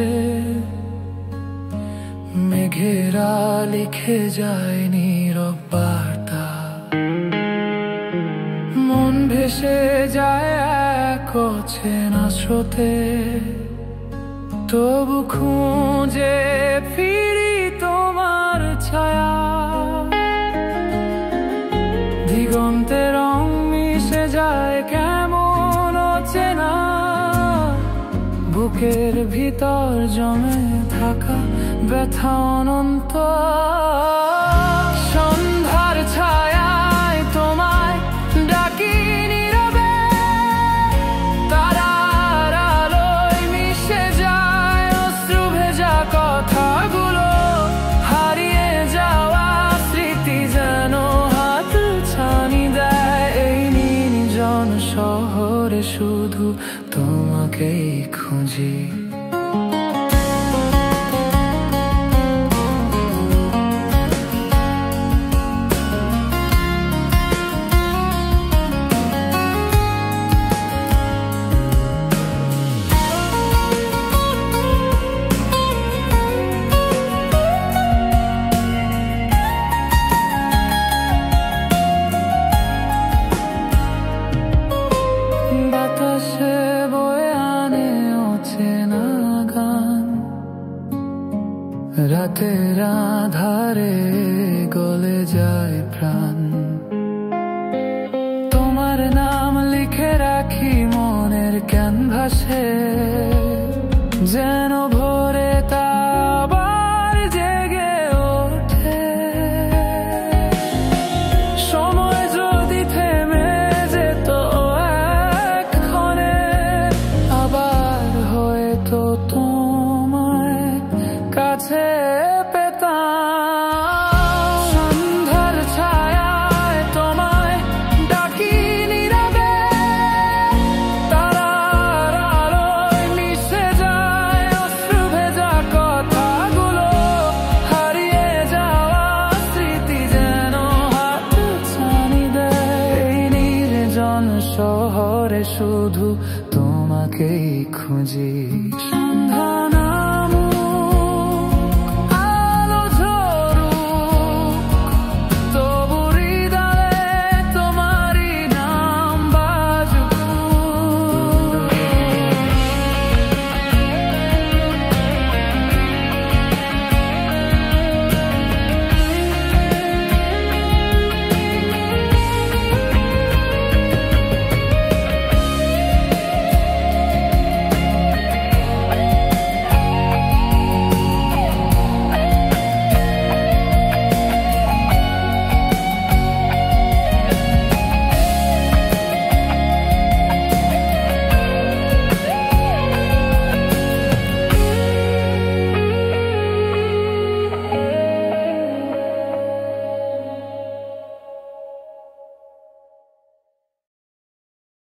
আকাশে মেঘেরা লিখে যায় নীরব বার্তা। মন ভেসে যায় এক অচেনা স্রোতে, তবু খুঁজে ফিরি তোমার ছায়া। দিগন্তে রং মিশে যায় কেমন অচেনা, বুকের ভিতর জমে থাকা ব্যথা অনন্ত। সন্ধ্যার ছায়ায় তোমায় ডাকি নীরবে, তারার আলোয় মিশে যায় অশ্রু ভেজা কথাগুলো। হারিয়ে যাওয়া স্মৃতি যেন হাত ছানি দেয়। এই নির্জন শহরে শুধু তোমাকেই খুঁজি। বাতাসে বয়ে আনে অচেনা গান, রাতের আধারে গলে যায় প্রাণ। তোমার নাম লিখে রাখি মনের ক্যানভাসে, যেন ভোরে তা আবার জেগে ওঠে। সময় যদি থেমে যেত এক্ষণে, আবার হয়তো তোমায় কাছে পেতাম। সন্ধ্যার ছায়ায় তোমায় ডাকি নীরবে, তারার আলোয় মিশে যায় অশ্রু ভেজা কথাগুলো। হারিয়ে যাওয়া স্মৃতি যেন হাত ছানি দেয়। এই নির্জন শহরে শুধু তোমাকেই খুঁজি।